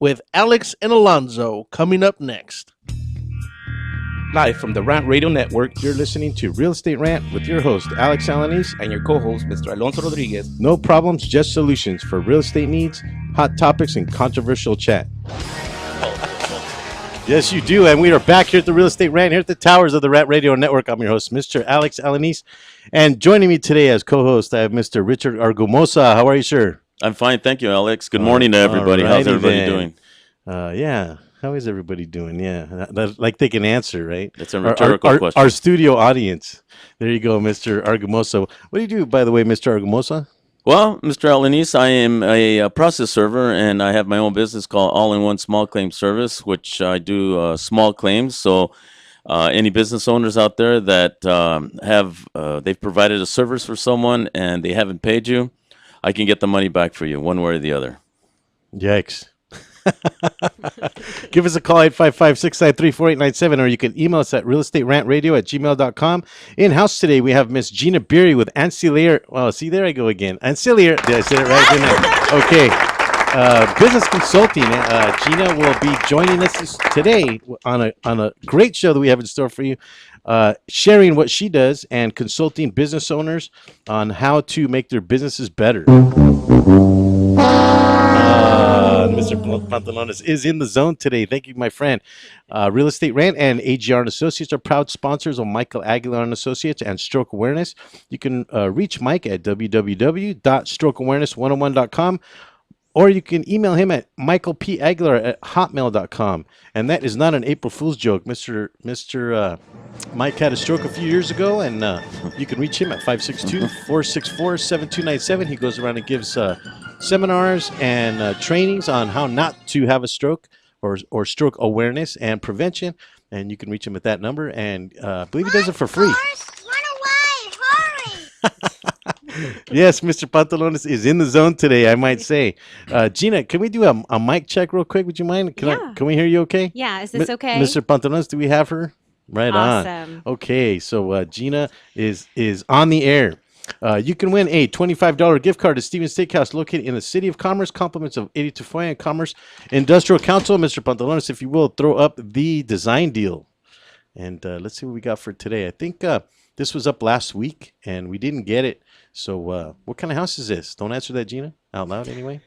with Alex and Alonzo coming up next. Live from the Rant Radio Network, you're listening to Real Estate Rant with your host, Alex Alanis, and your co-host, Mr. Alonso Rodriguez. No problems, just solutions for real estate needs, hot topics, and controversial chat. Yes, you do. And we are back here at the Real Estate Rant, here at the towers of the Rant Radio Network. I'm your host, Mr. Alex Alanis. And joining me today as co-host, I have Mr. Richard Argumosa. How are you, sir? I'm fine. Thank you, Alex. Good morning to everybody. How's everybody doing? Yeah. How is everybody doing? Yeah. Like they can answer, right? It's a rhetorical question. Our studio audience. There you go, Mr. Argumosa. What do you do, by the way, Mr. Argumosa? Well, Mr. Alanis, I am a process server, and I have my own business called All-in-One Small Claim Service, which I do small claims. So any business owners out there that they've provided a service for someone and they haven't paid you, I can get the money back for you one way or the other. Yikes. Give us a call, 855-693-4897, or you can email us at realestaterantradio@gmail.com. In-house today, we have Miss Gina Beery with Ancillary. Well, see, there I go again. Ancillary. Did I say it right? Didn't I? Okay. Business consulting. Gina will be joining us today on a great show that we have in store for you, sharing what she does and consulting business owners on how to make their businesses better. Mr. Pantalones is in the zone today. Thank you, my friend. Real Estate Rant and AGR and Associates are proud sponsors of Michael Aguilar and Associates and Stroke Awareness. You can reach Mike at www.strokeawareness101.com, or you can email him at michaelpaguilar@hotmail.com. And that is not an April Fool's joke. Mr. Mike had a stroke a few years ago, and you can reach him at 562-464-7297. He goes around and gives seminars and trainings on how not to have a stroke or stroke awareness and prevention. And you can reach him at that number. And I believe he does it for free. Run away! Hurry! Yes, Mr. Pantalones is in the zone today, I might say. Gina, can we do a mic check real quick? Would you mind? Can we hear you okay? Yeah, is this okay? Mr. Pantalones, do we have her? Right awesome. On. Okay, so Gina is on the air. You can win a $25 gift card to Stevens Steakhouse located in the City of Commerce. Compliments of 82 Foyer and Commerce Industrial Council. Mr. Pantalones, if you will, throw up the design deal. And let's see what we got for today. I think this was up last week, and we didn't get it. So what kind of house is this? Don't answer that, Gina, out loud anyway.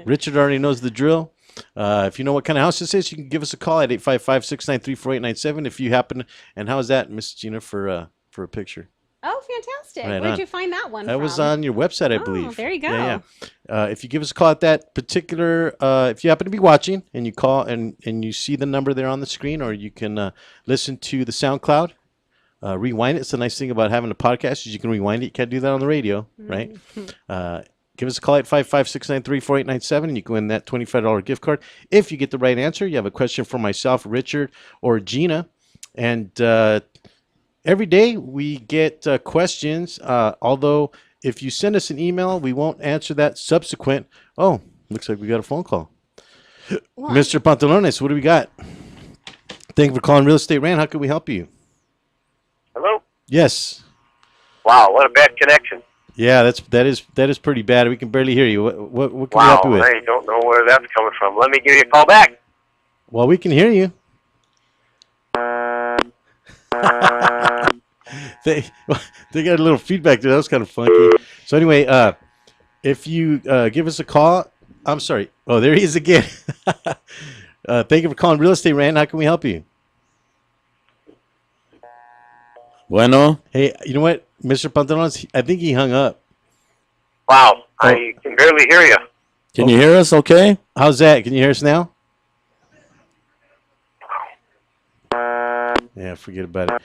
Richard already knows the drill. If you know what kind of house this is, you can give us a call at 855-693-4897 if you happen. And how is that, Miss Gina, for a picture? Oh, fantastic. Right Where'd on. you find that one That from? was on your website, I believe. There you go. Yeah. If you give us a call at that particular, if you happen to be watching and you call and you see the number there on the screen, or you can listen to the SoundCloud, rewind it. It's the nice thing about having a podcast is you can rewind it. You can't do that on the radio, right? Give us a call at 855-693-4897, and you can win that $25 gift card. If you get the right answer, you have a question for myself, Richard, or Gina. And every day we get questions, although if you send us an email, we won't answer that subsequent. Oh, looks like we got a phone call. What? Mr. Pantalones, what do we got? Thank you for calling Real Estate Rant. How can we help you? Hello? Yes. Wow, what a bad connection. Yeah, that is pretty bad. We can barely hear you. What can we help you with? I don't know where that's coming from. Let me give you a call back. Well, we can hear you. They got a little feedback there. That was kind of funky. So anyway, if you give us a call, I'm sorry. Oh, there he is again. Thank you for calling Real Estate Rant. How can we help you? Bueno. Hey, you know what, Mr. Pantalones? I think he hung up. Wow, I can barely hear you. Can you hear us okay? How's that? Can you hear us now? Yeah, forget about it.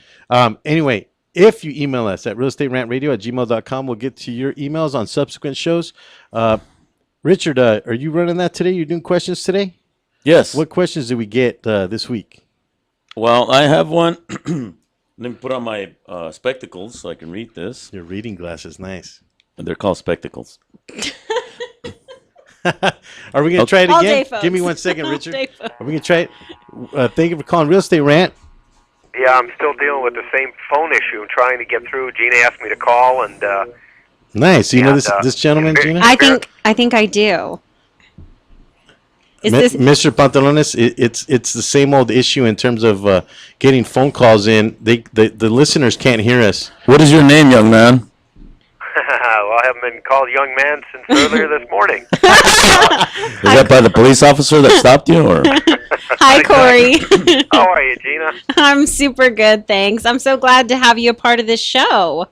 Anyway, if you email us at realestaterantradio@gmail.com, we'll get to your emails on subsequent shows. Richard, are you running that today? You're doing questions today? Yes. What questions did we get this week? Well, I have one. Let me put on my spectacles so I can read this. Your reading glasses, nice. And they're called spectacles. Are we going to try it All again? day, folks. Give me 1 second, Richard. All day, folks. Are we going to try it? Thank you for calling Real Estate Rant. Yeah, I'm still dealing with the same phone issue. I'm trying to get through. Gina asked me to call, and nice. You know this gentleman, Gina? I think I do. Is this Mr. Pantalones, it's the same old issue in terms of getting phone calls in. The listeners can't hear us. What is your name, young man? Well, I haven't been called young man since earlier this morning. Is that by the police officer that stopped you, or? Hi, Corey. How are you, Gina? I'm super good, thanks. I'm so glad to have you a part of this show.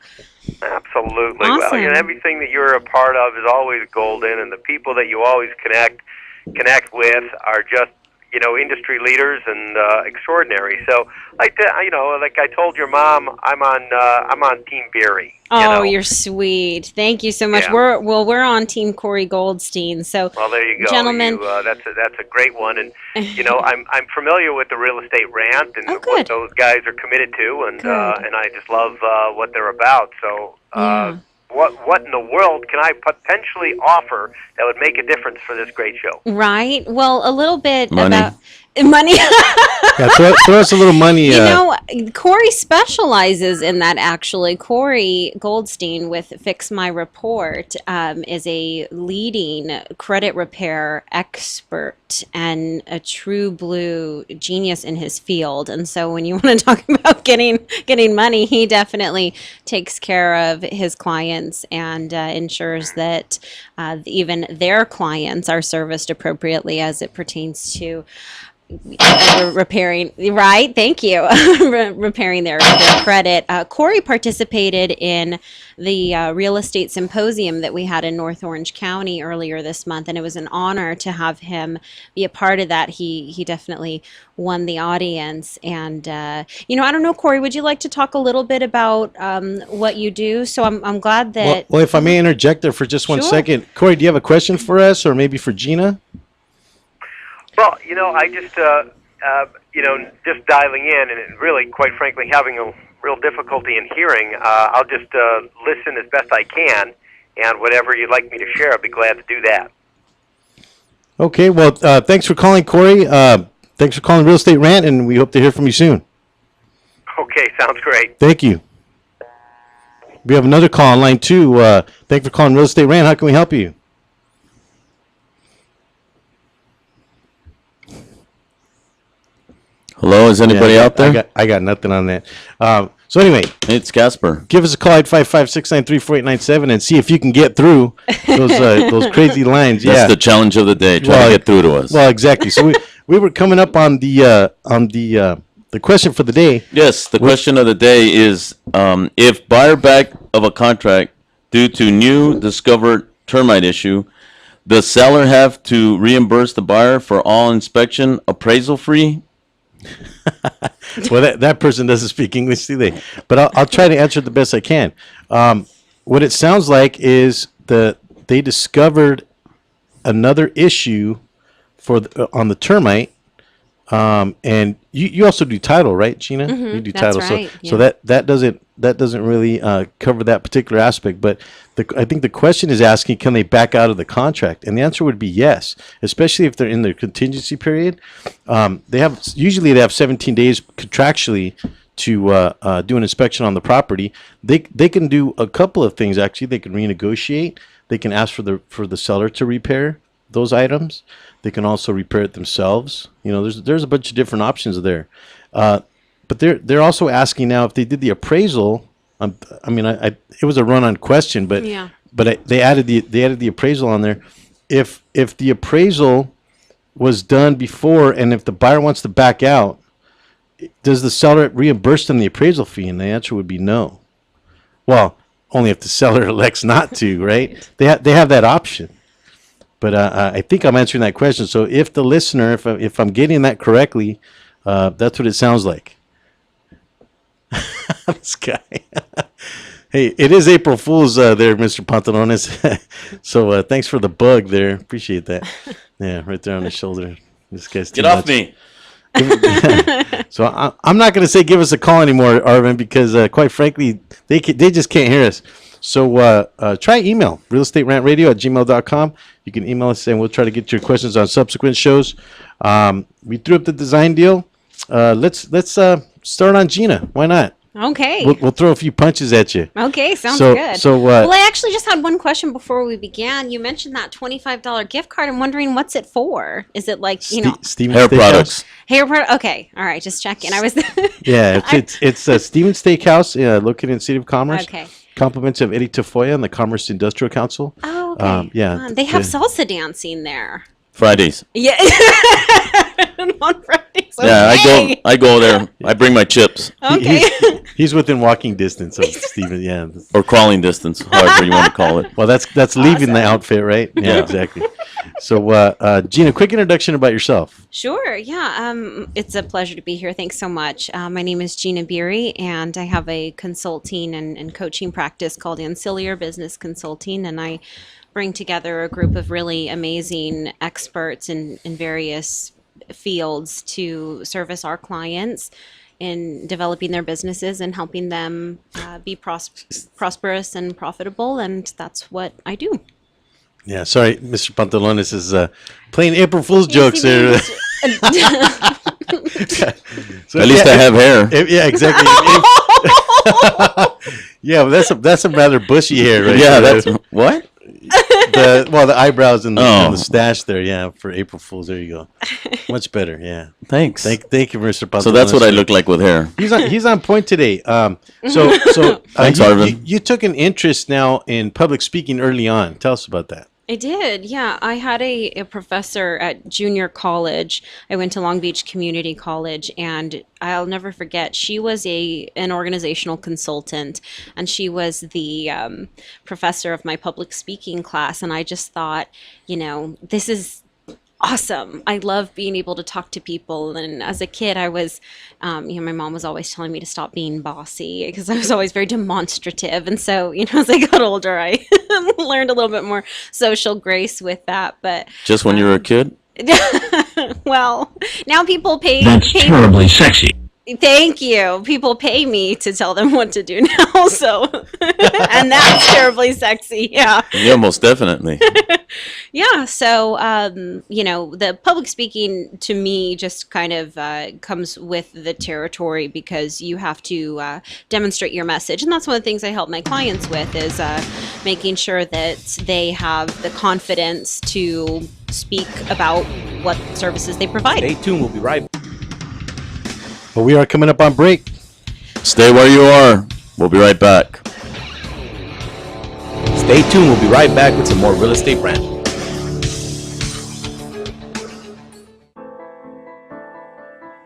Absolutely. Well, Awesome. everything that you're a part of is always golden, and the people that you always connect with are just, industry leaders and extraordinary. So, like I told your mom, I'm on Team Beery. Oh, you're sweet. Thank you so much. Yeah. We're on Team Corey Goldstein. So, Well, there you go, gentlemen. that's a great one, and I'm familiar with the real estate rant and Oh, what good. those guys are committed to, and Good. I just love what they're about. So, Yeah. what in the world can I potentially offer that would make a difference for this great show? Right. Well, a little bit Money. about money. Yeah, throw us a little money. Corey specializes in that, actually. Corey Goldstein with Fix My Report is a leading credit repair expert and a true blue genius in his field. And so when you want to talk about getting money, he definitely takes care of his clients and ensures that even their clients are serviced appropriately as it pertains to repairing, right? Thank you. Repairing their credit. Corey participated in the real estate symposium that we had in North Orange County earlier this month, and it was an honor to have him be a part of that. He definitely won the audience. And, I don't know, Corey, would you like to talk a little bit about what you do? So I'm glad that... Well, if I may interject there for just one Sure. second. Corey, do you have a question for us or maybe for Gina? Well, I just, just dialing in and really, quite frankly, having a real difficulty in hearing, I'll just listen as best I can, and whatever you'd like me to share, I'd be glad to do that. Okay, well, thanks for calling, Corey. Thanks for calling Real Estate Rant, and we hope to hear from you soon. Okay, sounds great. Thank you. We have another call on line 2. Thanks for calling Real Estate Rant. How can we help you? Hello, is anybody out there? I got nothing on that. So anyway, It's Casper. give us a call at 855-693-4897 and see if you can get through those crazy lines. That's Yeah. the challenge of the day. Try Well, to get through to us. Well, exactly. So we were coming up on the question for the day. Yes, the question of the day is if buyer back of a contract due to new discovered termite issue, does seller have to reimburse the buyer for all inspection appraisal free? Well, that person doesn't speak English, do they? But I'll try to answer it the best I can. What it sounds like is they discovered another issue on the termite. And you also do title, right, Gina? You do that's title, right, so yeah. that doesn't really cover that particular aspect. But I think the question is asking, can they back out of the contract? And the answer would be yes, especially if they're in their contingency period. They have 17 days contractually to do an inspection on the property. They can do a couple of things actually. They can renegotiate. They can ask for the seller to repair those items. They can also repair it themselves. There's a bunch of different options there. But they're also asking now if they did the appraisal. It was a run-on question, but Yeah. they added the appraisal on there. If the appraisal was done before, and if the buyer wants to back out, does the seller reimburse them the appraisal fee? And the answer would be no. Well, only if the seller elects not to, right? They have that option. But I think I'm answering that question. So if the listener, if I'm getting that correctly, that's what it sounds like. This guy. Hey, it is April Fool's there, Mr. Pantalones. So thanks for the bug there. Appreciate that. Yeah, right there on the shoulder. This guy's too Get off much. me. So I'm not going to say give us a call anymore, Arvin, because quite frankly, they just can't hear us. So try email, realestaterantradio@gmail.com. You can email us and we'll try to get your questions on subsequent shows. We threw up the design deal. Let's start on Gina. Why not? Okay. We'll throw a few punches at you. Okay, sounds So- good. so, well, I actually just had one question before we began. You mentioned that $25 gift card. I'm wondering what's it for? Is it like, Steven Hair Steakhouse? products. hair product? Okay, all right, just checking. I was Yeah, it's Steven Steakhouse located in the City of Commerce. okay. Compliments of Eddie Tafoya and the Commerce Industrial Council. Oh, okay. Yeah, They have the- salsa dancing there. Fridays. Yeah. On Fridays. Yeah, Okay. I go there. I bring my chips Okay. He's within walking distance of Steven. Yeah. or crawling distance, however you want to call it. Well, that's leaving the outfit, right? Yeah, Yeah. exactly. So, Gina, quick introduction about yourself. Sure. Yeah. It's a pleasure to be here. Thanks so much. My name is Gina Beery, and I have a consulting and coaching practice called Ancillary Business Consulting, and I bring together a group of really amazing experts in various fields to service our clients in developing their businesses and helping them be prosperous and profitable, and that's what I do. Yeah, sorry, Mr. Pantalones is playing April Fool's jokes there. So, At least I have hair. Yeah, exactly. Yeah, but that's some rather bushy hair, right? Yeah, there. that's what? the eyebrows and Oh. and the stash there. Yeah, for April Fools. There you go. Much better. Yeah. Thanks. Thank you, Mr. Pantalones. So that's what I look like with hair. He's on point today. Thanks, Arvin. You took an interest now in public speaking early on. Tell us about that. I did, yeah. I had a professor at junior college. I went to Long Beach Community College, and I'll never forget, she was an organizational consultant, and she was the professor of my public speaking class, and I just thought, this is awesome. I love being able to talk to people. And as a kid, I was, my mom was always telling me to stop being bossy because I was always very demonstrative. And so, as I got older, I learned a little bit more social grace with that. But Just when you were a kid? well, now people pay. That's terribly sexy. Thank you. People pay me to tell them what to do now. So, and that's terribly sexy. Yeah. Yeah, most definitely. Yeah, so the public speaking to me just kind of comes with the territory because you have to demonstrate your message, and that's one of the things I help my clients with is making sure that they have the confidence to speak about what services they provide. Stay tuned. We'll be right. Well, we are coming up on break. Stay where you are. We'll be right back. Stay tuned. We'll be right back with some more real estate rant.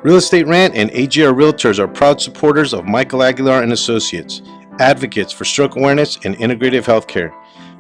Real Estate Rant and AGR Realtors are proud supporters of Michael Aguilar and Associates, advocates for stroke awareness and integrative healthcare.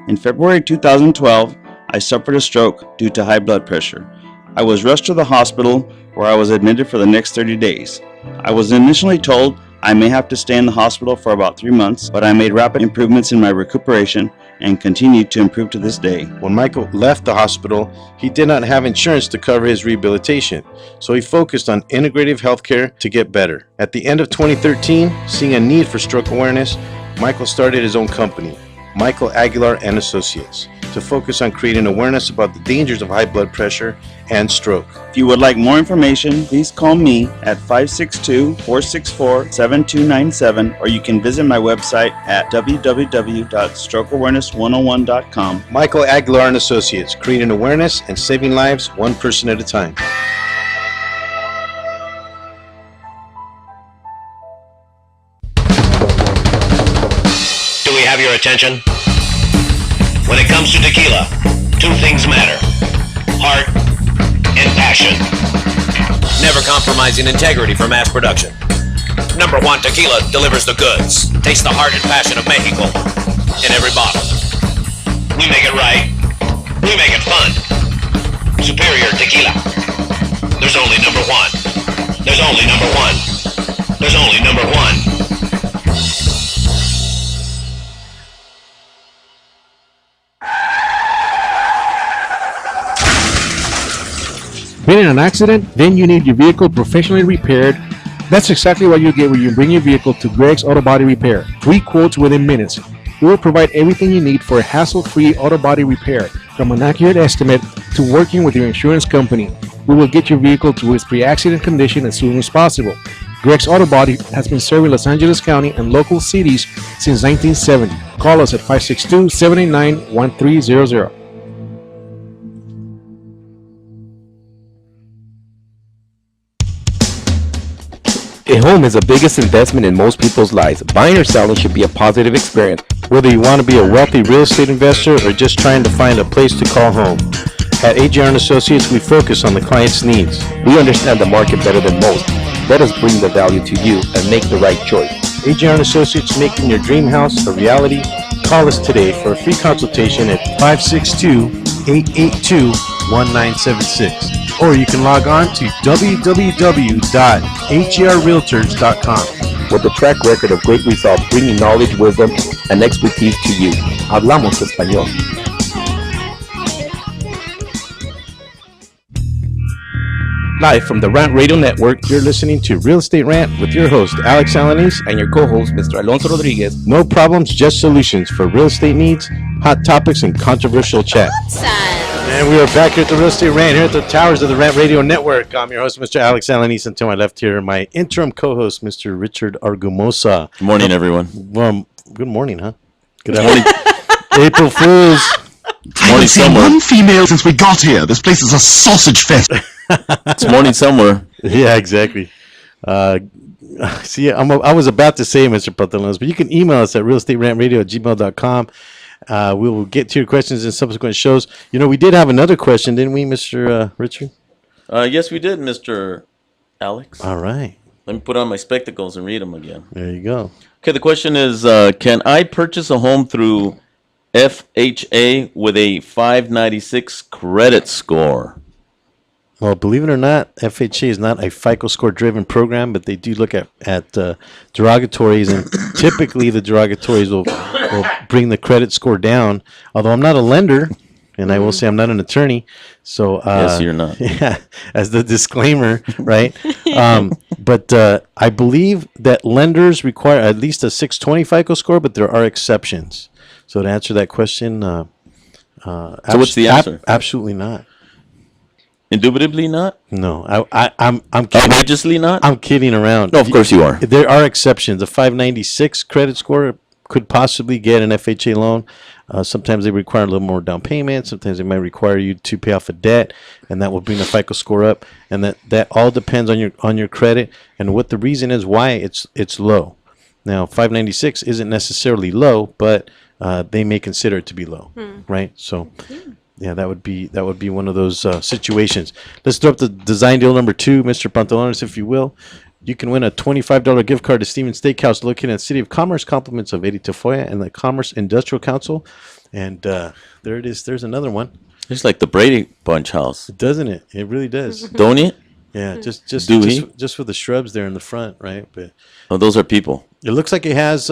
In February 2012, I suffered a stroke due to high blood pressure. I was rushed to the hospital where I was admitted for the next 30 days. I was initially told I may have to stay in the hospital for about 3 months, but I made rapid improvements in my recuperation and continued to improve to this day. When Michael left the hospital, he did not have insurance to cover his rehabilitation, so he focused on integrative healthcare to get better. At the end of 2013, seeing a need for stroke awareness, Michael started his own company, Michael Aguilar and Associates, to focus on creating awareness about the dangers of high blood pressure and stroke. If you would like more information, please call me at 562-464-7297, or you can visit my website at www.strokeawareness101.com. Michael Aguilar and Associates, creating awareness and saving lives one person at a time. Do we have your attention? When it comes to tequila, two things matter: heart and passion. Never compromising integrity for mass production. Number one Tequila delivers the goods. Taste the heart and passion of Mexico in every bottle. We make it right. We make it fun. Superior Tequila. There's only number one. There's only number one. There's only number one. Been in an accident? Then you need your vehicle professionally repaired. That's exactly what you get when you bring your vehicle to Greg's Auto Body Repair. 3 quotes within minutes. We will provide everything you need for a hassle-free auto body repair, from an accurate estimate to working with your insurance company. We will get your vehicle to its pre-accident condition as soon as possible. Greg's Auto Body has been serving Los Angeles County and local cities since 1970. Call us at 562-789-1300. A home is the biggest investment in most people's lives. Buying or selling should be a positive experience. Whether you want to be a wealthy real estate investor or just trying to find a place to call home, at AJR & Associates, we focus on the client's needs. We understand the market better than most. Let us bring the value to you and make the right choice. AJR & Associates, making your dream house a reality. Call us today for a free consultation at 562-882-1976. Or you can log on to www.hrrealtors.com. With a track record of great results, bringing knowledge, wisdom, and expertise to you. Hablamos español. Live from the Rant Radio Network, You're listening to Real Estate Rant with your host, Alex Alanis. and your co-host, Mr. Alonso Rodriguez. No problems, just solutions for real estate needs, hot topics, and controversial chat. And we are back here at the Real Estate Rant, here at the towers of the Rant Radio Network. I'm your host, Mr. Alex Alanis, and to my left here, my interim co-host, Mr. Richard Argumosa. Good morning, everyone. Good morning, huh? Good morning. April Fools. Morning somewhere. One female since we got here. This place is a sausage fest. It's morning somewhere. Yeah, exactly. See, I was about to say, Mr. Pantalones, but you can email us at realestaterantradio@gmail.com. We will get to your questions in subsequent shows. You know, we did have another question, didn't we, Mr. Richard? Yes, we did, Mr. Alex. All right. Let me put on my spectacles and read them again. There you go. Okay, the question is, can I purchase a home through FHA with a 596 credit score? Well, believe it or not, FHA is not a FICO score driven program, but they do look at derogatories, and typically the derogatories will bring the credit score down. Although I'm not a lender, and I will say I'm not an attorney, so Yes, you're not. Yeah, as the disclaimer, right? But I believe that lenders require at least a 620 FICO score, but there are exceptions. So to answer that question, So what's the answer? Absolutely not. Indubitably not? No, I'm kidding. Outrageously not? I'm kidding around. No, of course you are. There are exceptions. A 596 credit score could possibly get an FHA loan. Sometimes they require a little more down payment. Sometimes they might require you to pay off a debt, and that will bring the FICO score up. And that all depends on your credit and what the reason is why it's low. Now, 596 isn't necessarily low, but they may consider it to be low, right? So. Yeah, that would be one of those situations. Let's throw up the design deal number 2, Mr. Pantalones, if you will. You can win a $25 gift card to Stevens Steakhouse located in the City of Commerce, compliments of Eddie Tafoya and the Commerce Industrial Council. And there it is. There's another one. It's like the Brady Bunch house. Doesn't it? It really does. Don't it? Yeah, just for the shrubs there in the front, right? But Oh, those are people. it looks like it has.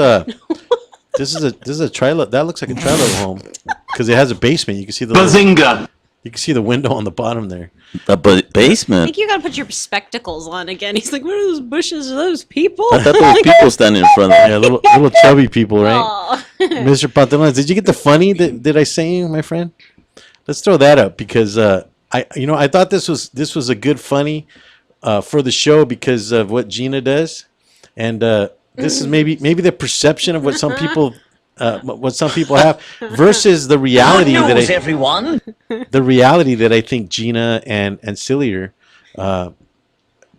This is a trailer. That looks like a trailer home because it has a basement. You can see the Bazinga! You can see the window on the bottom there. A I basement? think you gotta put your spectacles on again. He's like, what are those bushes? Are those people? I thought there were people standing in front of Yeah, little chubby people, right? Aw. Mr. Pantalones, did you get the funny that did I say, my friend? Let's throw that up because I thought this was a good funny for the show because of what Gina does, and this is maybe the perception of what some people have versus the reality the reality that I think Gina and Cillier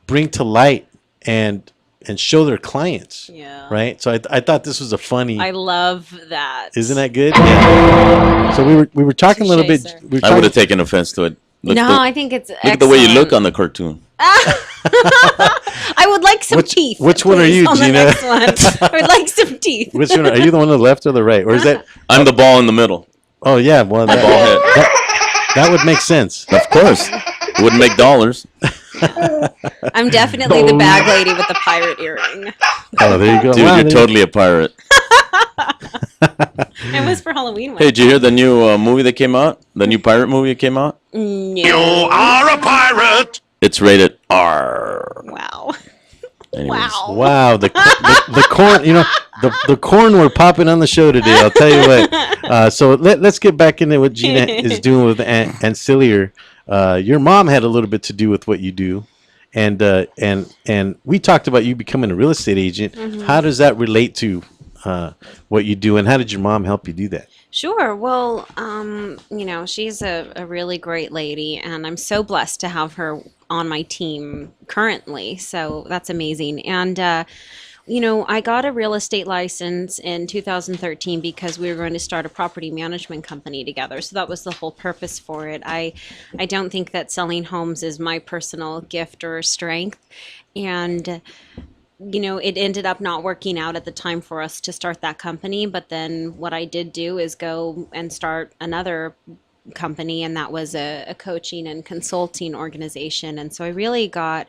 bring to light and show their clients. Yeah. Right. So I thought this was a funny. I love that. Isn't that good? Yeah. So we were talking a little bit. Touche, sir. I would have taken offense to it. I think it's Look at the way you look on the cartoon. I would like some teeth. Which one are please, you, on Gina? The next one. I would like some teeth. Which one are you? The one on the left or the right, or is that? I'm the ball in the middle. Oh yeah, well Ball head. that would make sense. Of course. It wouldn't make dollars. I'm definitely the bag lady with the pirate earring. Oh, there you go. Dude, Wow, you're there- totally a pirate. It was for Halloween. Hey, did you hear the new movie that came out? The new pirate movie that came out? No. Are a pirate! It's rated R. Wow. Anyways. Wow, the corn. The corn were popping on the show today. I'll tell you what. So let's get back into what Gina is doing with Aunt Cillier. Your mom had a little bit to do with what you do, and we talked about you becoming a real estate agent. How does that relate to what you do, and how did your mom help you do that? Sure. Well, she's a really great lady, and I'm so blessed to have her on my team currently. So that's amazing. And, I got a real estate license in 2013 because we were going to start a property management company together. So that was the whole purpose for it. I don't think that selling homes is my personal gift or strength. And it ended up not working out at the time for us to start that company. But then what I did do is go and start another company, and that was a coaching and consulting organization. And so I really got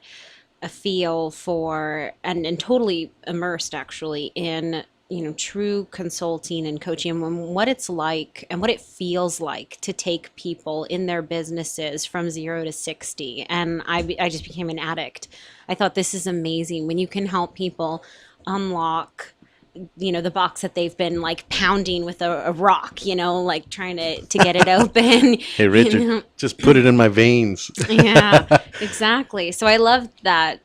a feel for and totally immersed actually in true consulting and coaching, and what it's like and what it feels like to take people in their businesses from 0 to 60. And I just became an addict. I thought, this is amazing when you can help people unlock the box that they've been like pounding with a rock, like trying to get it open. Hey, Richard, just put it in my veins. Yeah, exactly. So I loved that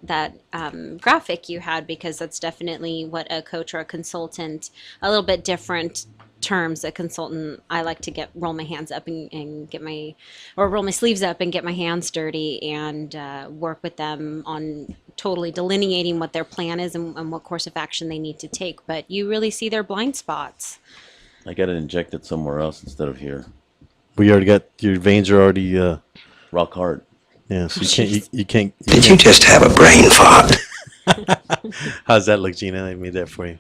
graphic you had, because that's definitely what a coach or a consultant, a little bit different terms. A consultant, I like to roll my hands up and roll my sleeves up and get my hands dirty and work with them on totally delineating what their plan is and what course of action they need to take. But you really see their blind spots. I got it injected somewhere else instead of here. We already got your veins are already rock hard. Yeah, so you can't. Did you just have a brain fart? How's that look, Gina? I made that for you.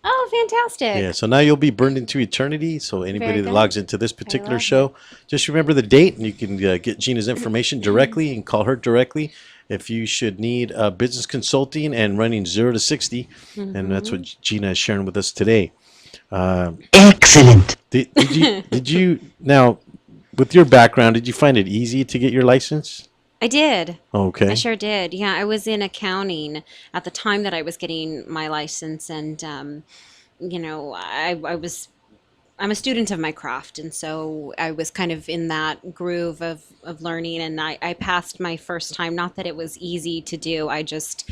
Oh, fantastic. Yeah, so now you'll be burned into eternity. So anybody that good. logs into this particular show, just remember the date, and you can get Gina's information directly and call her directly if you should need business consulting and running 0 to 60. And that's what Gina is sharing with us today. Excellent. Did you now, with your background, did you find it easy to get your license? I did. Okay. I sure did. Yeah, I was in accounting at the time that I was getting my license, and I'm a student of my craft, and so I was kind of in that groove of learning, and I passed my first time. Not that it was easy to do. I just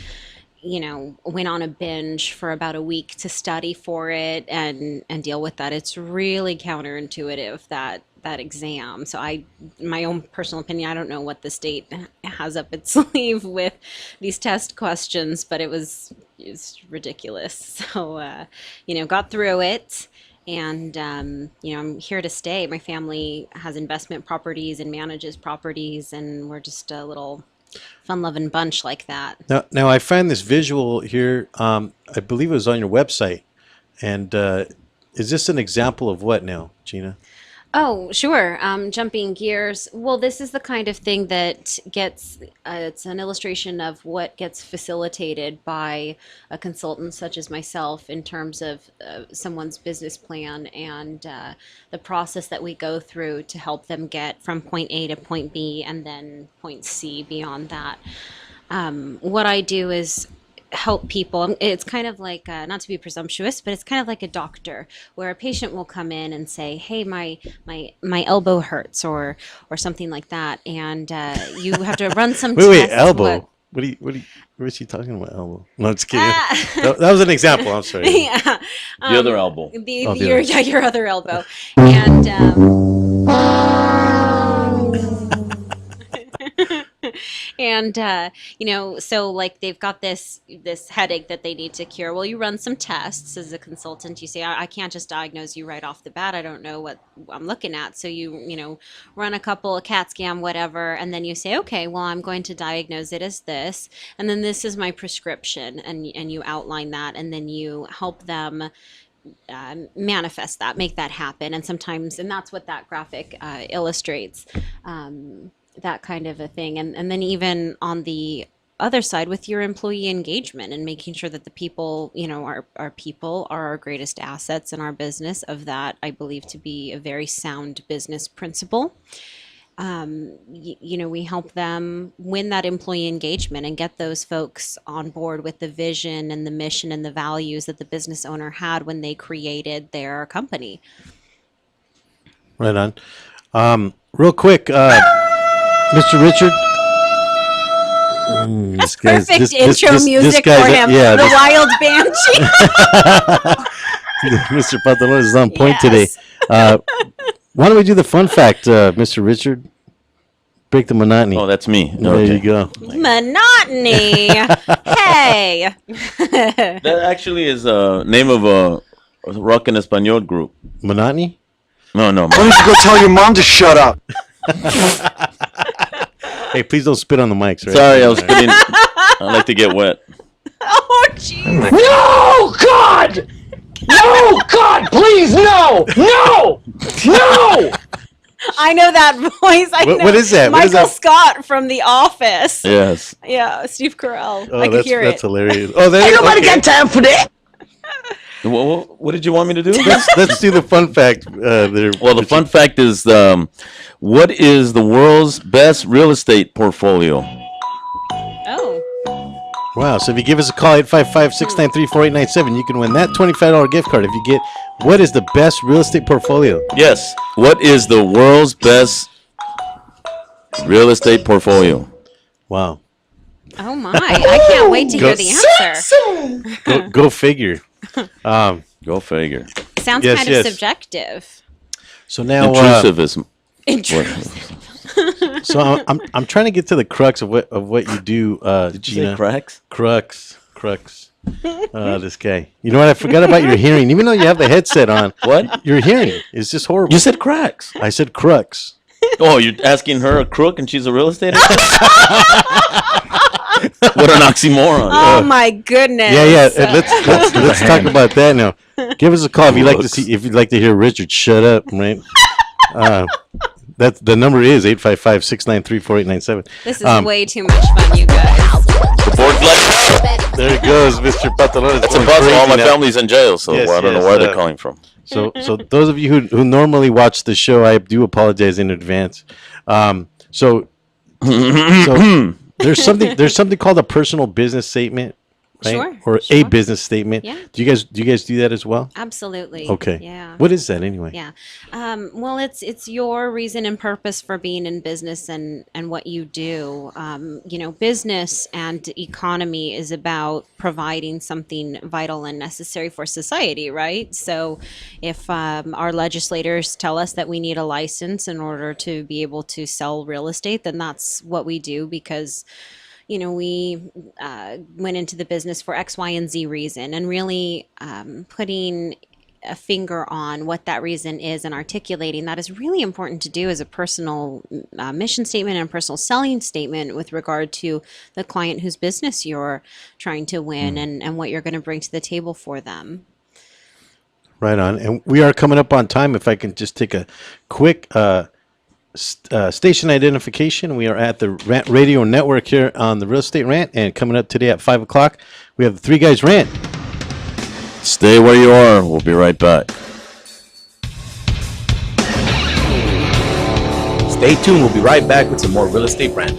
went on a binge for about a week to study for it and deal with that. It's really counterintuitive, that exam. So my own personal opinion, I don't know what the state has up its sleeve with these test questions, but it's ridiculous. So, got through it. And, I'm here to stay. My family has investment properties and manages properties, and we're just a little fun-loving bunch like that. Now I find this visual here. I believe it was on your website. And is this an example of what now, Gina? Oh, sure. Jumping gears. Well, this is the kind of thing that gets, it's an illustration of what gets facilitated by a consultant such as myself in terms of someone's business plan and the process that we go through to help them get from point A to point B and then point C beyond that. What I do is help people. It's kind of like, not to be presumptuous, but it's kind of like a doctor where a patient will come in and say, hey, my elbow hurts or something like that. And you have to run some tests. Wait, elbow. What is she talking about, elbow? No, I'm just kidding. That was an example. I'm sorry. Yeah. The other elbow. Your other elbow. And and so like they've got this headache that they need to cure. Well, you run some tests as a consultant. You say, I can't just diagnose you right off the bat. I don't know what I'm looking at. So you run a couple, a CAT scan, whatever, and then you say, okay, well, I'm going to diagnose it as this, and then this is my prescription, and you outline that, and then you help them manifest that, make that happen. And sometimes, and that's what that graphic illustrates, that kind of a thing. And then even on the other side with your employee engagement and making sure that the people, our people are our greatest assets in our business. Of that, I believe to be a very sound business principle. We help them win that employee engagement and get those folks on board with the vision and the mission and the values that the business owner had when they created their company. Right on. Real quick, Mr. Richard, That's perfect intro music for him. Yeah, the Wild Banshee. Mr. Pantalon is on point today. Yes. Why don't we do the fun fact, Mr. Richard? Break the monotony. Oh, that's me. There Okay. you go. Monotony. Hey. That actually is a name of a rock en español group. Monotony? No. Why don't you go tell your mom to shut up? Hey, please don't spit on the mics, right? Sorry, I was kidding. I like to get wet. Oh, jeez. No, God! No, God, please, no! No! No! I know that voice. What is that? What is Michael that? Scott from The Office. Yes. Yeah, Steve Carell. Oh, I could hear that's it. hilarious. Oh, Ain't nobody got time for that! What did you want me to do? Let's do the fun fact. There. Well, the fun fact is, what is the world's best real estate portfolio? Oh. Wow. So if you give us a call, 855-693-4897, you can win that $25 gift card. If you get, what is the best real estate portfolio? Yes. What is the world's best real estate portfolio? Wow. Oh, my. I can't wait to hear the answer. Go figure. Go figure. Sounds Yes, kind yes. of subjective. So now, Intrusive is. so I'm trying to get to the crux of what you do, Did you Gina. say cracks? Crux. This guy. You know what? I forgot about your hearing. Even though you have the headset on, What? your hearing is just horrible. You said cracks. I said crux. Oh, you're asking her a crook and she's a real estate agent? What an oxymoron. Oh, my goodness. Yeah. Let's talk about that now. Give us a call if you'd like to hear Richard shut up, right? That's the number is 855-693-4897. This is way too much fun, you guys. The board's like, There it goes, Mr. Pantalon. that's a buzz. All my family's in jail, so Yes, I don't know yes, where they're calling from. So those of you who normally watch the show, I do apologize in advance. So there's something called a personal business statement, right? Sure, Or a sure. business statement. Yeah. Do you guys do that as well? Absolutely. Okay. Yeah. What is that anyway? Yeah. Well, it's your reason and purpose for being in business and what you do. Business and economy is about providing something vital and necessary for society, right? So if our legislators tell us that we need a license in order to be able to sell real estate, then that's what we do because we went into the business for X, Y, and Z reason, and really putting a finger on what that reason is and articulating that is really important to do as a personal mission statement and personal selling statement with regard to the client whose business you're trying to win and what you're going to bring to the table for them. Right on. And we are coming up on time. If I can just take a quick station identification. We are at the Rant Radio Network here on the Real Estate Rant, and coming up today at 5 o'clock, we have the Three Guys Rant. Stay where you are. We'll be right back. Stay tuned. We'll be right back with some more Real Estate Rant.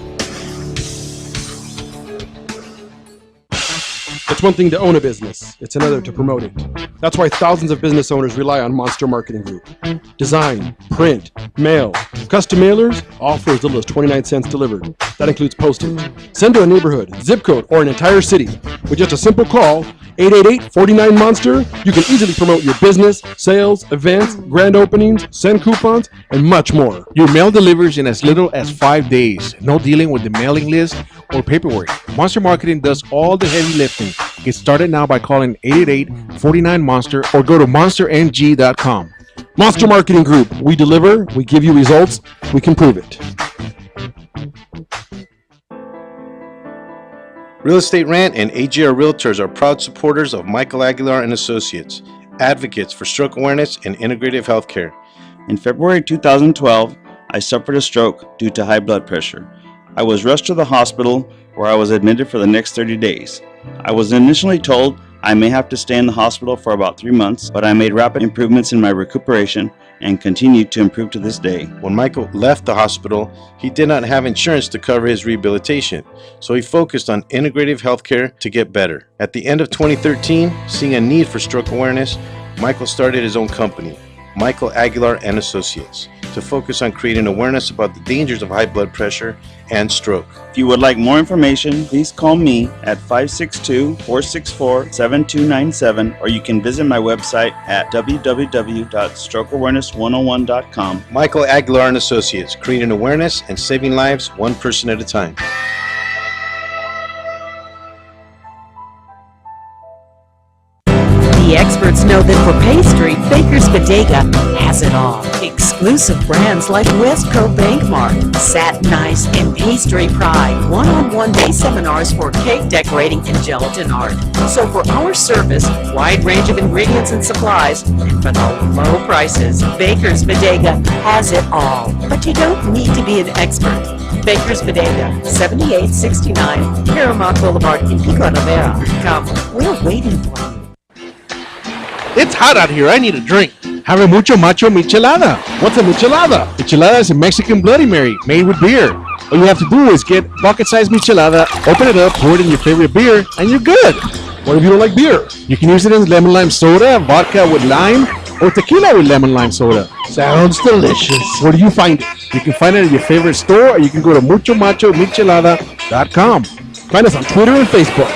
It's one thing to own a business, it's another to promote it. That's why thousands of business owners rely on Monster Marketing Group. Design, print, mail, custom mailers, all for as little as 29 cents delivered. That includes postage. Send to a neighborhood, zip code, or an entire city. With just a simple call, 888-49-MONSTER, you can easily promote your business, sales, events, grand openings, send coupons, and much more. Your mail delivers in as little as 5 days. No dealing with the mailing list or paperwork. Monster Marketing does all the heavy lifting. Get started now by calling 888-49-MONSTER or go to monsterng.com. Monster Marketing Group. We deliver, we give you results, we can prove it. Real Estate Rant and AGR Realtors are proud supporters of Michael Aguilar and Associates, advocates for stroke awareness and integrative healthcare. In February 2012, I suffered a stroke due to high blood pressure. I was rushed to the hospital where I was admitted for the next 30 days. I was initially told I may have to stay in the hospital for about 3 months, but I made rapid improvements in my recuperation and continued to improve to this day. When Michael left the hospital, he did not have insurance to cover his rehabilitation, so he focused on integrative healthcare to get better. At the end of 2013, seeing a need for stroke awareness, Michael started his own company, Michael Aguilar and Associates. to focus on creating awareness about the dangers of high blood pressure and stroke. If you would like more information, please call me at 562-464-7297, or you can visit my website at www.strokeawareness101.com. Michael Aguilar and Associates, creating awareness and saving lives one person at a time. The experts know that for pastry, Baker's Bodega has it all. Exclusive brands like Westco Bankmart, Satin Ice, and Pastry Pride. One-on-one day seminars for cake decorating and gelatin art. So for our service, wide range of ingredients and supplies, and for the low prices, Baker's Bodega has it all. But you don't need to be an expert. Baker's Bodega, 7869 Paramount Boulevard in Pico Rivera. Come, we're waiting for you. It's hot out here. I need a drink. Have a mucho macho michelada. What's a michelada? Michelada is a Mexican Bloody Mary made with beer. All you have to do is get bucket-sized michelada, open it up, pour it in your favorite beer, and you're good. What if you don't like beer? You can use it in lemon lime soda, vodka with lime, or tequila with lemon lime soda. Sounds delicious. Where do you find it? You can find it at your favorite store, or you can go to muchomachomichelada.com. Find us on Twitter and Facebook.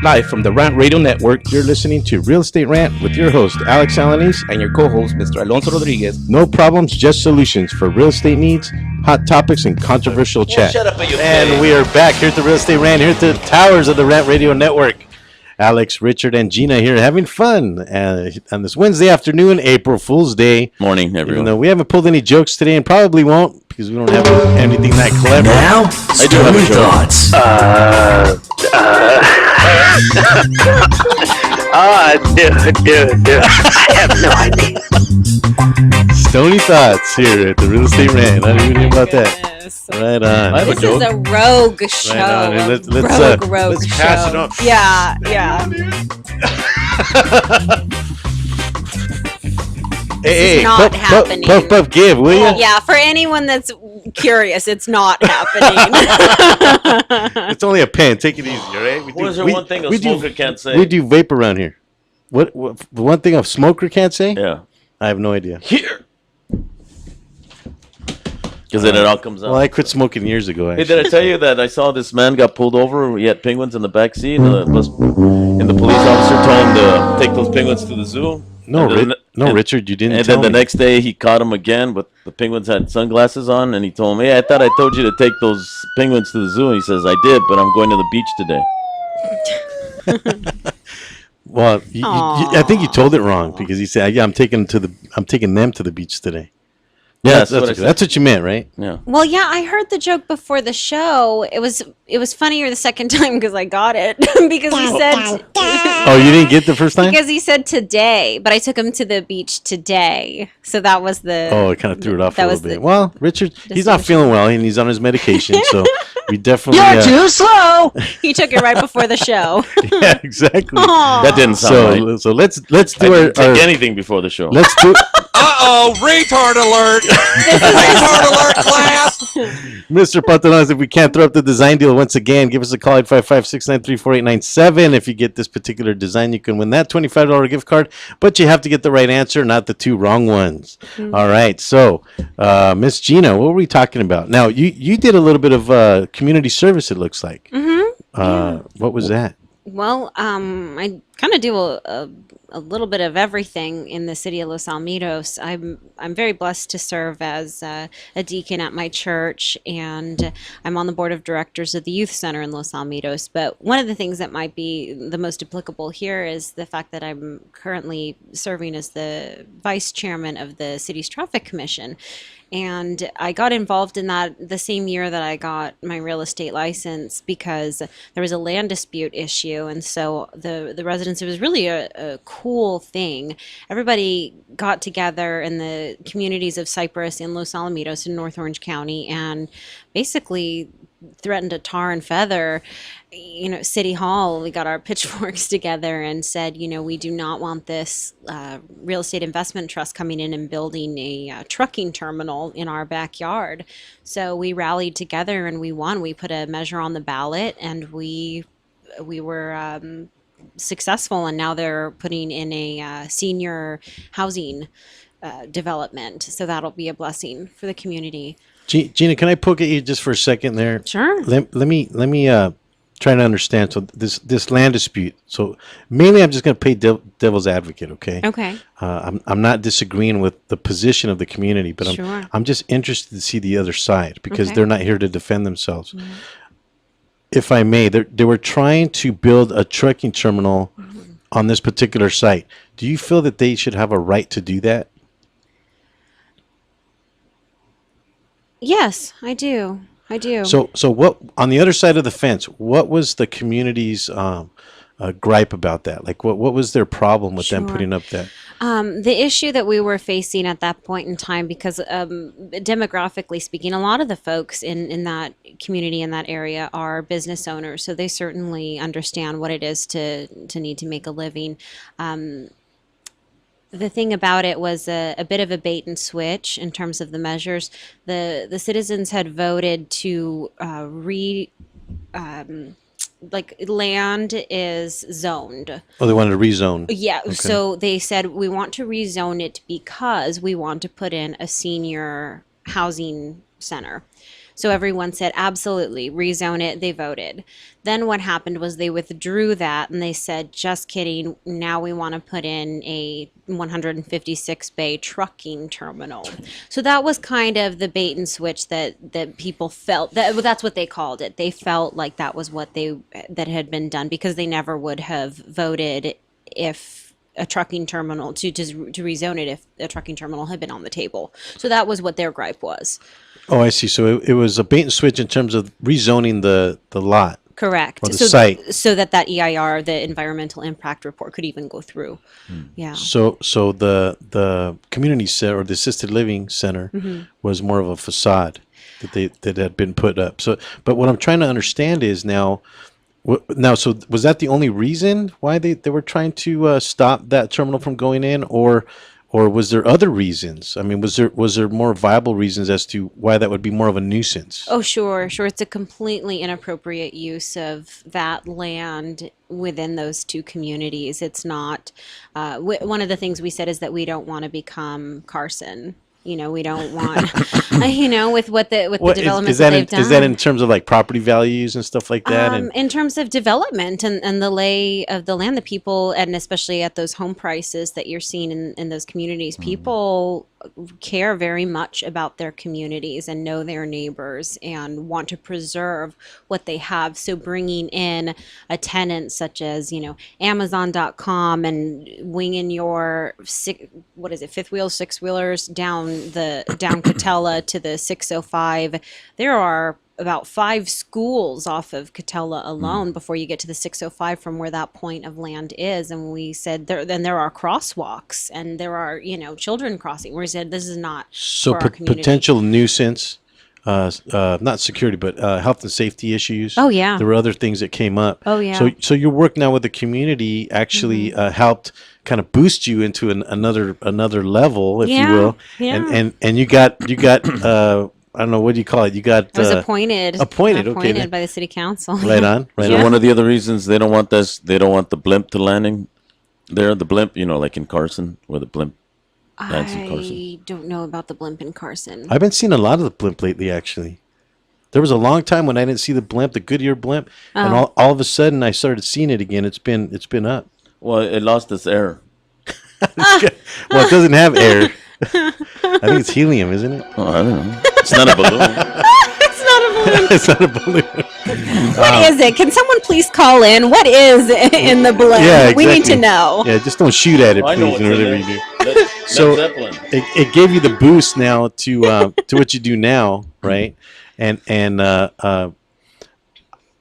Live from the Rant Radio Network, You're listening to Real Estate Rant with your host, Alex Alanis. and your co-host, Mr. Alonso Rodriguez. No problems, just solutions for real estate needs, hot topics, and controversial chat. shut up at your And face. we are back here at the Real Estate Rant, here at the towers of the Rant Radio Network. Alex, Richard, and Gina here having fun on this Wednesday afternoon, April Fool's Day. Morning, Even everyone. though we haven't pulled any jokes today and probably won't because we don't have anything that clever. Now, I do have a joke. thoughts. Dude. I have no idea. Stony thoughts here at the Real Estate Rant. I didn't even know about that. Yes. Right on. I have a This joke. is a rogue show. Right on. And let's rogue pass show. it on. Yeah. Hey, is not happening. Puff, give, will you? Yeah, for anyone that's curious, it's not happening. It's only a pen. Take it easy, all right? What is there one thing a smoker can't say? We do vape around here. What the one thing a smoker can't say? Yeah. I have no idea. Here. Because then it all comes out. Well, I quit smoking years ago, Hey, actually. did I tell you that I saw this man got pulled over? He had penguins in the back seat, and the police officer told him to take those penguins to the zoo. No, And then- Richard, you didn't And tell then the me. next day, he caught him again, but the penguins had sunglasses on, and he told him, "Hey, I thought I told you to take those penguins to the zoo." And he says, "I did, but I'm going to the beach today." Well, I think you told it wrong because he said, "Yeah, I'm taking them to the beach today." Yeah, that's what you meant, right? Yeah. Well, yeah, I heard the joke before the show. It was funnier the second time because I got it because he said Oh, you didn't get the first time? because he said today, but I took him to the beach today, so that was the. Oh, it kind of threw it off a that little was bit. the- Well, Richard, he's not feeling well, and he's on his medication, so we definitely. You're too slow. He took it right before the show. Yeah, exactly. Aw. That didn't sound right. So let's I do didn't our take anything before the show. let's do Uh-oh, retard alert! Retard alert, class! Mr. Pantalones. If we can't throw up the design deal once again, give us a call at 556934897. If you get this particular design, you can win that $25 gift card, but you have to get the right answer, not the two wrong ones. All right. So, Miss Gina, what were we talking about? Now, you did a little bit of community service. It looks like. What was that? Well, I kind of do a little bit of everything in the city of Los Alamitos. I'm very blessed to serve as a deacon at my church, and I'm on the board of directors of the youth center in Los Alamitos. But one of the things that might be the most applicable here is the fact that I'm currently serving as the vice chairman of the city's traffic commission. And I got involved in that the same year that I got my real estate license because there was a land dispute issue. And so the residents, it was really a cool thing. Everybody got together in the communities of Cypress and Los Alamitos in North Orange County and basically threatened to tar and feather, City Hall. We got our pitchforks together and said, we do not want this real estate investment trust coming in and building a trucking terminal in our backyard. So we rallied together and we won. We put a measure on the ballot and we were successful, and now they're putting in a senior housing development. So that'll be a blessing for the community. Gina, can I poke at you just for a second there? Sure. Let me try to understand. So this land dispute. So mainly, I'm just going to play devil's advocate. Okay. Okay. I'm not disagreeing with the position of the community, but Sure. I'm just interested to see the other side because Okay. they're not here to defend themselves. If I may, they were trying to build a trucking terminal on this particular site. Do you feel that they should have a right to do that? Yes, I do. I do. So what on the other side of the fence? What was the community's gripe about that? Like, what was their problem with them Sure. putting up that? The issue that we were facing at that point in time, because demographically speaking, a lot of the folks in that community, in that area, are business owners. So they certainly understand what it is to need to make a living. The thing about it was a bit of a bait and switch in terms of the measures. The citizens had voted to like land is zoned. Oh, they wanted to rezone. Yeah, Okay. so they said we want to rezone it because we want to put in a senior housing center. So everyone said absolutely rezone it. They voted. Then what happened was they withdrew that and they said, just kidding. Now we want to put in a 156 bay trucking terminal. So that was kind of the bait and switch that people felt that's what they called it. They felt like that was what that had been done because they never would have voted if a trucking terminal to rezone it if a trucking terminal had been on the table. So that was what their gripe was. Oh, I see. So it was a bait and switch in terms of rezoning the lot. Correct. Or the site. So that EIR, the environmental impact report, could even go through. Yeah. So the community center or the assisted living center was more of a facade that had been put up. So, but what I'm trying to understand is now. So was that the only reason why they were trying to stop that terminal from going in, or was there other reasons? I mean, was there more viable reasons as to why that would be more of a nuisance? Oh, sure. It's a completely inappropriate use of that land within those two communities. It's not. One of the things we said is that we don't want to become Carson. We don't want, with the developments that they've done. Is that in terms of like property values and stuff like that? In terms of development and the lay of the land, the people, and especially at those home prices that you're seeing in those communities, people care very much about their communities and know their neighbors and want to preserve what they have. So bringing in a tenant such as, Amazon.com and winging your fifth wheel, six wheelers down Catella to the 605. There are about 5 schools off of Catella alone before you get to the 605 from where that point of land is. And we said there are crosswalks and there are, children crossing. We said this is not So for our community. potential nuisance, not security, but health and safety issues. Oh, yeah. There were other things that came up. Oh, yeah. So your work now with the community actually helped kind of boost you into another level, if you will. Yeah. And you got I don't know, what do you call it? You got I was appointed. Appointed, okay. By the city council. Right on. Right Yeah. on. One of the other reasons they don't want the blimp to landing there, the blimp, like in Carson, where the blimp lands in Carson. I don't know about the blimp in Carson. I've been seeing a lot of the blimp lately, actually. There was a long time when I didn't see the blimp, the Goodyear blimp, and all of a sudden I started seeing it again. It's been up. Well, it lost its air. Well, it doesn't have air. I think it's helium, isn't it? Oh, I don't know. It's not a balloon. It's not a balloon. It's not a balloon. What is it? Can someone please call in? What is in the balloon? Yeah, We need to exactly. know. Yeah, just don't shoot at it, I know please. what's in Whatever there. you do. So it gave you the boost now to what you do now, right? And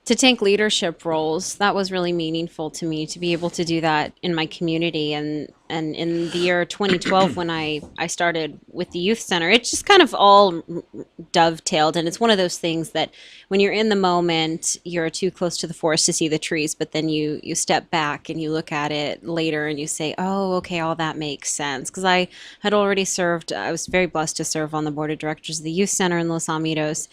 To take leadership roles, that was really meaningful to me to be able to do that in my community. And in the year 2012, when I started with the youth center, it just kind of all dovetailed. And it's one of those things that when you're in the moment, you're too close to the forest to see the trees, but then you step back and you look at it later and you say, oh, okay, all that makes sense. Because I had already served, I was very blessed to serve on the board of directors of the youth center in Los Alamitos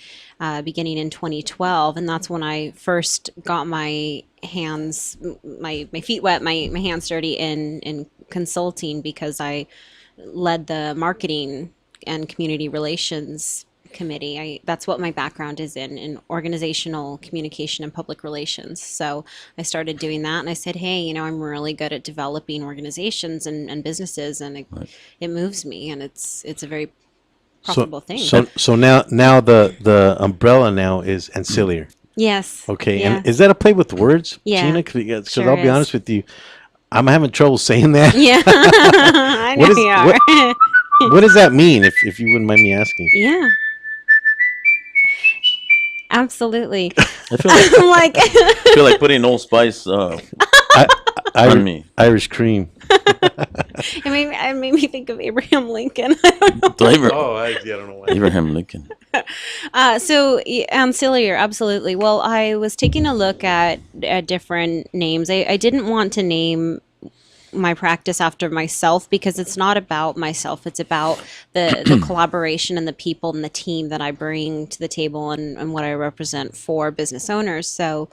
beginning in 2012. And that's when I first got my my feet wet, my hands dirty in consulting because I led the marketing and community relations committee. That's what my background is in organizational communication and public relations. So I started doing that, and I said, hey, I'm really good at developing organizations and businesses, and it moves me, and it's a very profitable thing. So now the umbrella now is ancillary. Yes. Okay, Yeah. and is that a play with words, Yeah. Gina? Because Sure I'll be is. honest with you, I'm having trouble saying that. Yeah. I know What is- you are. What does that mean, if you wouldn't mind me asking? Yeah. Absolutely. I feel like, I'm like I feel like putting Old Spice on me. Irish cream. it made me think of Abraham Lincoln. I don't know. I don't know why. Abraham Lincoln. Ancillary, absolutely. Well, I was taking a look at different names. I didn't want to name my practice after myself because it's not about myself. It's about the collaboration and the people and the team that I bring to the table and what I represent for business owners. So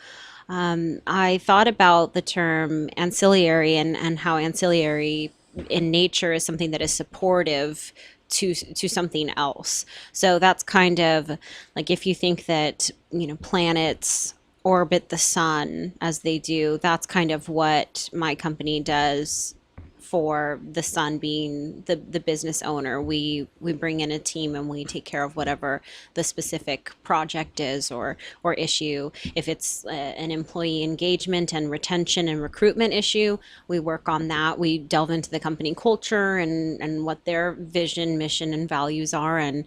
I thought about the term ancillary and how ancillary in nature is something that is supportive to something else. So that's kind of like if you think that, planets orbit the sun as they do, that's kind of what my company does for the sun being the business owner. We bring in a team and we take care of whatever the specific project is or issue. If it's an employee engagement and retention and recruitment issue, we work on that. We delve into the company culture and what their vision, mission, and values are and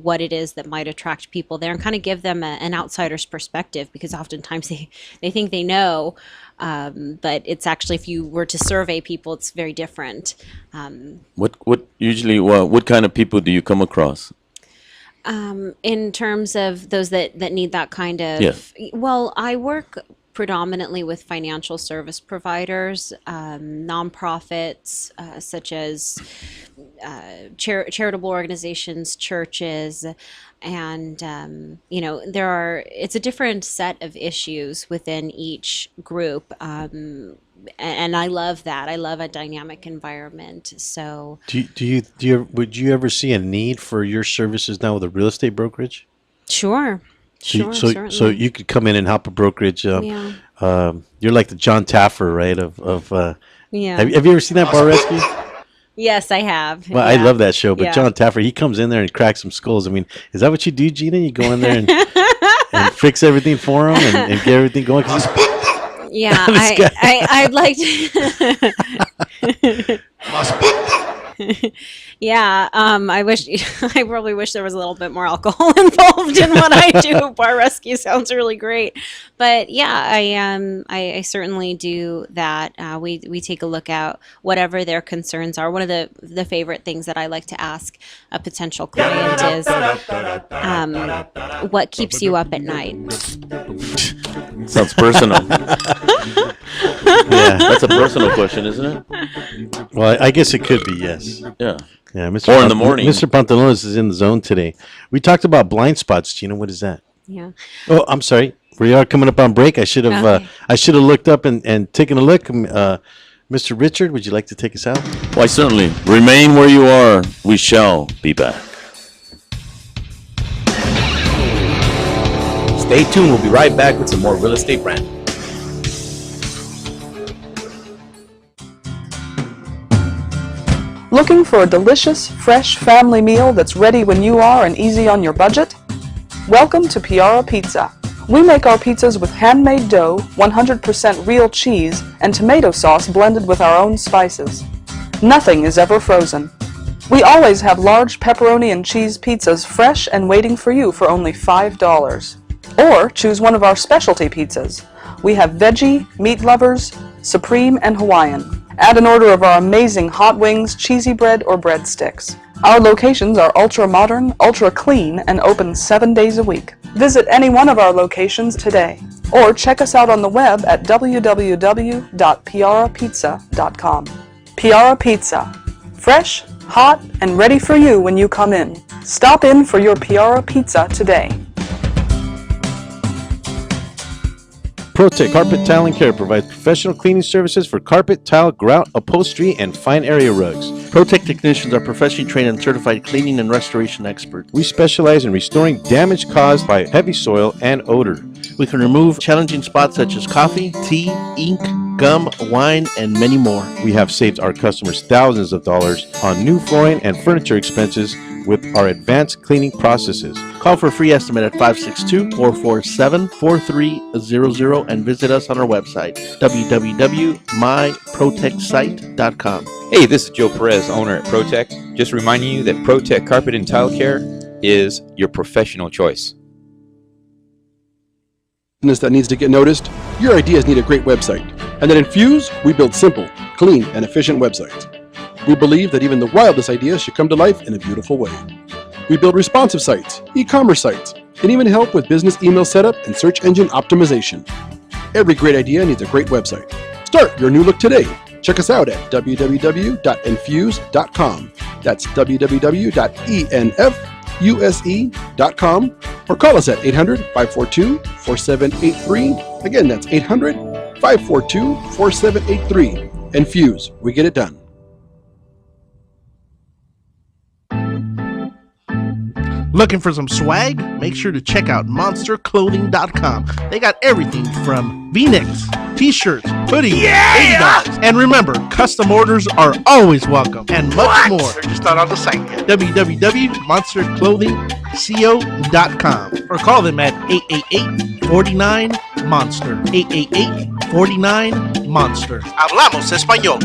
what it is that might attract people there and kind of give them an outsider's perspective because oftentimes they think they know. But it's actually, if you were to survey people, it's very different. What kind of people do you come across? In terms of those that need that kind of, Yes. Well, I work predominantly with financial service providers, nonprofits, such as charitable organizations, churches, and it's a different set of issues within each group, and I love that. I love a dynamic environment. So, Would you ever see a need for your services now with a real estate brokerage? sure. So Certainly. you could come in and help a brokerage. Yeah. You're like the John Taffer, right? Yeah. Have you ever seen that Bar Rescue? Yes, I have. Well, I love that show, but Yeah. John Taffer, he comes in there and cracks some skulls. I mean, is that what you do, Gina? You go in there and fix everything for him and get everything going? 'Cause Yeah, This guy. I'd like to. Yeah, I probably wish there was a little bit more alcohol involved in what I do. Bar rescue sounds really great, but yeah, I certainly do that. We take a look at whatever their concerns are. One of the favorite things that I like to ask a potential client is, what keeps you up at night? Sounds personal. Yeah. That's a personal question, isn't it? Well, I guess it could be, yes. Yeah. Yeah, Mr. Or in the morning. Mr. Pantalones is in the zone today. We talked about blind spots. Gina, what is that? Yeah. Oh, I'm sorry. We are coming up on break. I should have Okay. looked up and taken a look. Mr. Richard, would you like to take us out? Why, certainly. Remain where you are. We shall be back. Stay tuned. We'll be right back with some more Real Estate Rant. Looking for a delicious, fresh family meal that's ready when you are and easy on your budget? Welcome to Piara Pizza. We make our pizzas with handmade dough, 100% real cheese, and tomato sauce blended with our own spices. Nothing is ever frozen. We always have large pepperoni and cheese pizzas fresh and waiting for you for only $5. Or choose one of our specialty pizzas. We have veggie, meat lovers, supreme, and Hawaiian. Add an order of our amazing hot wings, cheesy bread, or breadsticks. Our locations are ultra-modern, ultra-clean, and open 7 days a week. Visit any one of our locations today, or check us out on the web at www.piarapizza.com. Piara Pizza. Fresh, hot, and ready for you when you come in. Stop in for your Piara Pizza today. ProTech Carpet Tile and Care provides professional cleaning services for carpet, tile, grout, upholstery, and fine area rugs. ProTech technicians are professionally trained and certified cleaning and restoration experts. We specialize in restoring damage caused by heavy soil and odor. We can remove challenging spots such as coffee, tea, ink, gum, wine, and many more. We have saved our customers thousands of dollars on new flooring and furniture expenses with our advanced cleaning processes. Call for a free estimate at 562-447-4300 and visit us on our website, www.myprotectsite.com. Hey, this is Joe Perez, owner at ProTech. Just reminding you that ProTech Carpet and Tile Care is your professional choice. That needs to get noticed, your ideas need a great website. And at Infuse, we build simple, clean, and efficient websites. We believe that even the wildest ideas should come to life in a beautiful way. We build responsive sites, e-commerce sites, and even help with business email setup and search engine optimization. Every great idea needs a great website. Start your new look today. Check us out at www.infuse.com. That's www.enfuse.com, or call us at 800-542-4783. Again, that's 800-542-4783. Infuse, we get it done. Looking for some swag? Make sure to check out monsterclothing.com. They got everything from V-necks, t-shirts, hoodies, $80. And remember, custom orders are always welcome, and much more. They're just not on the site yet. www.monsterclothingco.com or call them at 888-49-MONSTER. 888-49-MONSTER. Hablamos español.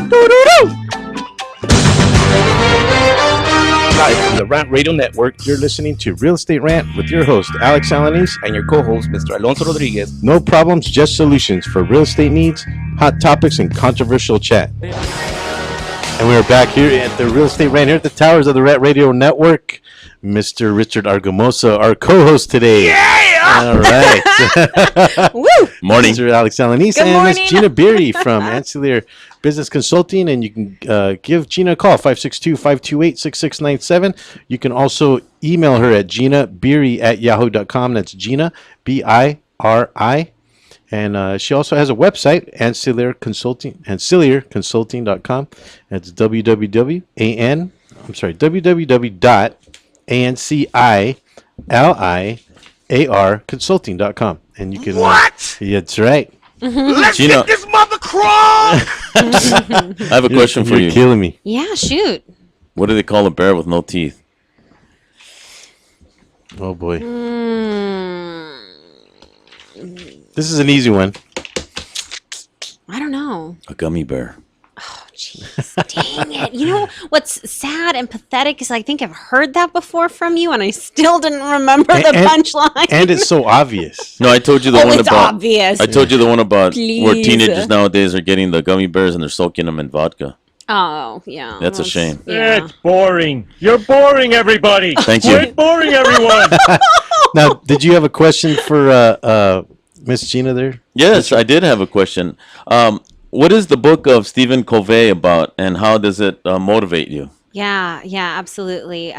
Live from the Rant Radio Network, You're listening to Real Estate Rant with your host, Alex Alanis, and your co-host, Mr. Alonso Rodriguez. No problems, just solutions for real estate needs, hot topics, and controversial chat. And we're back here at the Real Estate Rant here at the towers of the Rant Radio Network. Mr. Richard Argumosa, our co-host today. Yeah! All right. Woo! Morning. Mr. Alex Alanis Good and Miss morning. Gina Beery from Ancillary Business Consulting. And you can give Gina a call, 562-528-6697. You can also email her at ginabeery@yahoo.com. That's Gina, B-I-R-I. And she also has a website, ancillierconsulting.com. That's www.anciliarconsulting.com. And you can... What? Yeah, that's right. Let's Gina. get this mother crook! I have a question for You're you. killing me. Yeah, shoot. What do they call a bear with no teeth? Oh, boy. Mm, This is an easy one. I don't know. A gummy bear. Jeez, dang it. You know what's sad and pathetic is I think I've heard that before from you and I still didn't remember the punchline. And it's so obvious. No, I told you the Oh, one it's about. obvious. I told you the one about where Please. teenagers nowadays are getting the gummy bears and they're soaking them in vodka. Oh, yeah. That's a shame. Yeah. It's boring. You're boring, everybody. Thank you. Quit boring everyone. Now, did you have a question for Miss Gina there? Yes, I did have a question. What is the book of Stephen Covey about, and how does it motivate you? Yeah, absolutely.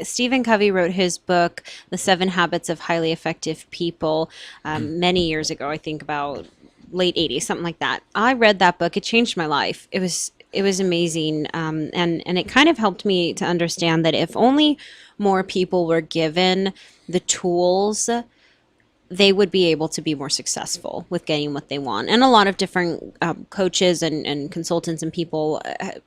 Stephen Covey wrote his book, The 7 Habits of Highly Effective People, many years ago, I think about late 80s, something like that. I read that book. It changed my life. It was amazing. And it kind of helped me to understand that if only more people were given the tools, they would be able to be more successful with getting what they want. And a lot of different coaches and consultants and people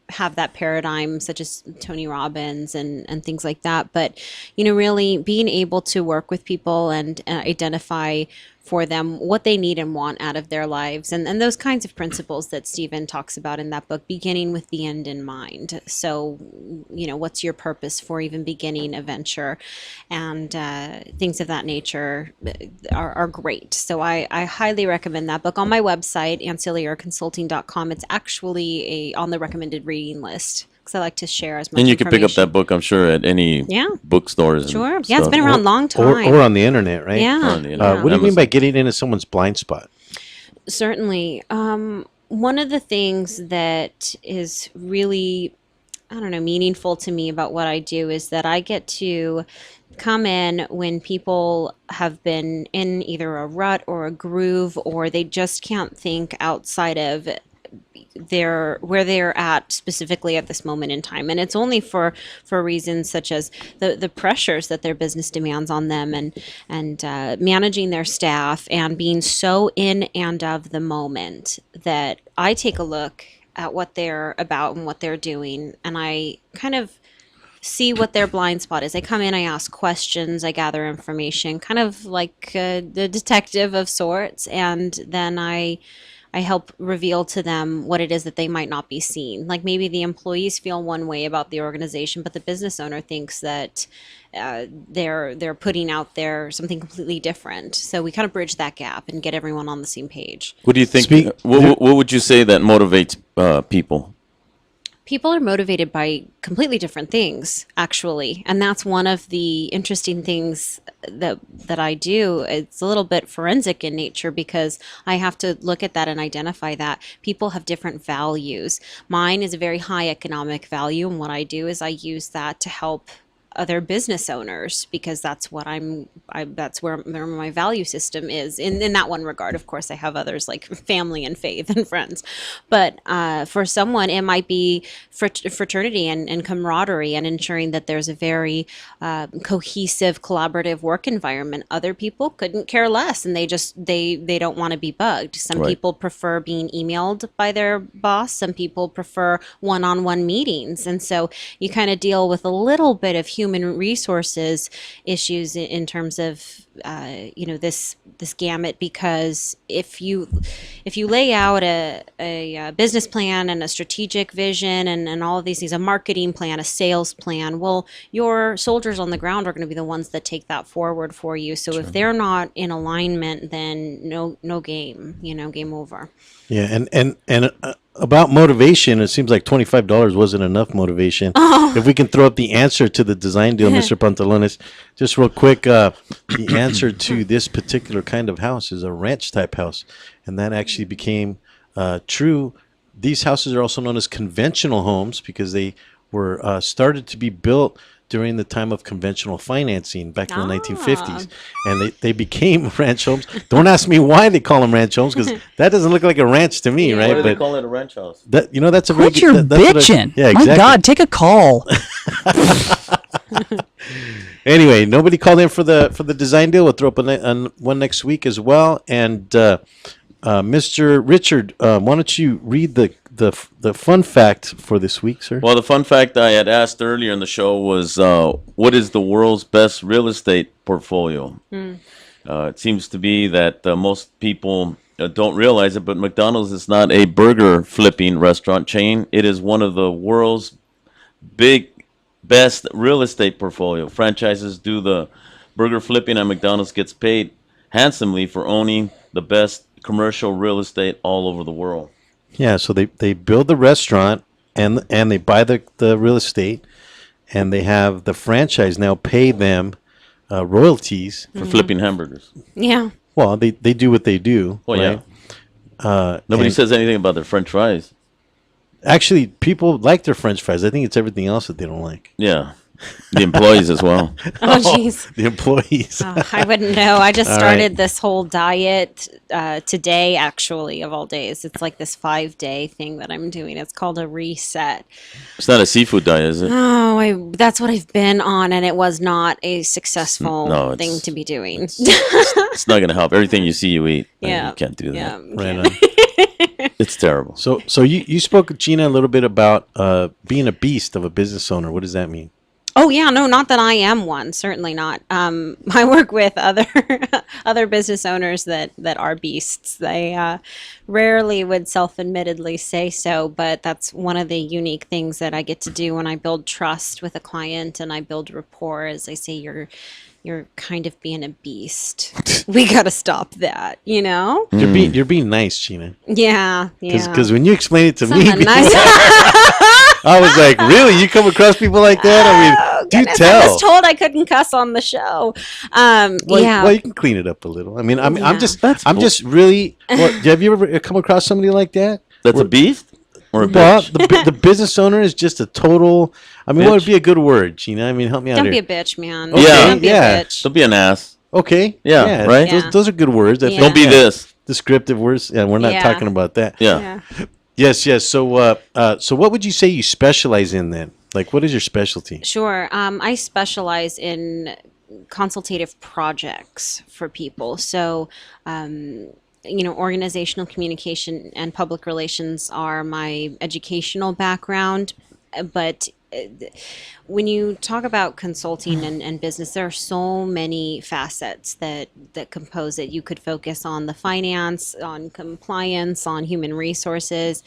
have that paradigm, such as Tony Robbins and things like that. But, really being able to work with people and identify for them what they need and want out of their lives, and those kinds of principles that Stephen talks about in that book, beginning with the end in mind. So, what's your purpose for even beginning a venture, and things of that nature are great. So I highly recommend that book. On my website, anciliarconsulting.com, it's actually on the recommended reading list, because I like to share as much And you can pick up information. that book, I'm sure, at any bookstores. and Sure. Yeah, it's stuff. been around a long time. Or on the internet, right? Yeah. On the internet. What do you mean by getting into someone's blind spot? Certainly. One of the things that is really, meaningful to me about what I do is that I get to come in when people have been in either a rut or a groove, or they just can't think outside of where they're at specifically at this moment in time. And it's only for reasons such as the pressures that their business demands on them, and managing their staff and being so in and of the moment, that I take a look at what they're about and what they're doing, and I kind of see what their blind spot is. I come in, I ask questions, I gather information, kind of like the detective of sorts, and then I help reveal to them what it is that they might not be seeing. Like maybe the employees feel one way about the organization, but the business owner thinks that they're putting out there something completely different. So we kind of bridge that gap and get everyone on the same page. What do you think? What would you say that motivates people? People are motivated by completely different things, actually, and that's one of the interesting things that I do. It's a little bit forensic in nature, because I have to look at that and identify that people have different values. Mine is a very high economic value, and what I do is I use that to help other business owners, because that's what that's where my value system is in that one regard. Of course, I have others like family and faith and friends, but for someone it might be fraternity and camaraderie, and ensuring that there's a very cohesive, collaborative work environment. Other people couldn't care less, and they don't want to be bugged. Some people prefer being emailed by their boss. Some people prefer one-on-one meetings, and so you kind of deal with a little bit of human resources issues in terms of this gamut, because if you lay out a business plan and a strategic vision and all of these things, a marketing plan, a sales plan, well, your soldiers on the ground are going to be the ones that take that forward for you. So if they're not in alignment, then no game, game over. Yeah, and about motivation, it seems like $25 wasn't enough motivation. Oh. If we can throw up the answer to the design deal, Mr. Pantalones, just real quick, the answer to this particular kind of house is a ranch type house, and that actually became true. These houses are also known as conventional homes because they were started to be built during the time of conventional financing back in the 1950s, and they became ranch homes. Don't ask me why they call them ranch homes, because that doesn't look like a ranch to me, right? Why do they call it a ranch house? That's a very Quit your bitching. Yeah, exactly. My God, take a call. Anyway, nobody called in for the design deal. We'll throw up one next week as well. And Mr. Richard, why don't you read the fun fact for this week, sir? Well, the fun fact I had asked earlier in the show was, what is the world's best real estate portfolio? It seems to be that most people don't realize it, but McDonald's is not a burger flipping restaurant chain. It is one of the world's best real estate portfolio. Franchises do the burger flipping, and McDonald's gets paid handsomely for owning the best commercial real estate all over the world. Yeah, so they build the restaurant and they buy the real estate, and they have the franchise now pay them royalties for flipping hamburgers. Yeah. Well, they do what they do. Well, right? Yeah. Nobody says anything about their French fries. Actually, people like their French fries. I think it's everything else that they don't like. Yeah. The employees as well. Oh, jeez. The employees. I wouldn't know. I just started this whole diet today, actually, of all days. It's like this 5-day thing that I'm doing. It's called a reset. It's not a seafood diet, is it? Oh, that's what I've been on, and it was not a successful thing to be doing. It's not going to help. Everything you see, you eat. Yeah. You can't do that. Yeah. Right on. It's terrible. So you spoke, Gina, a little bit about being a beast of a business owner. What does that mean? Oh yeah, no, not that I am one. Certainly not. I work with other business owners that are beasts. They rarely would self-admittedly say so, but that's one of the unique things that I get to do when I build trust with a client and I build rapport. As I say, you're kind of being a beast. We got to stop that, you know? You're being nice, Gina. Yeah. Because when you explain it to me, Nice. I was like, really? You come across people like that? I mean, do tell. I was told I couldn't cuss on the show. Well, you can clean it up a little. I mean, I'm just really. Well, have you ever come across somebody like that? That's a beast? Or a Well, bitch. the business owner is just a total. I mean, what would Bitch. be a good word, Gina? I mean, help me out Don't here. be a bitch, man. Okay, Don't be yeah. a bitch. Don't be an ass. Okay. Yeah, right? Yeah. Those are good words. I Yeah. think, Don't be this. descriptive words. Yeah, we're not Yeah. talking about that. Yeah. Yes, yes. So what would you say you specialize in then? Like, what is your specialty? Sure. I specialize in consultative projects for people. So, organizational communication and public relations are my educational background. But when you talk about consulting and business, there are so many facets that compose it. You could focus on the finance, on compliance, on human resources.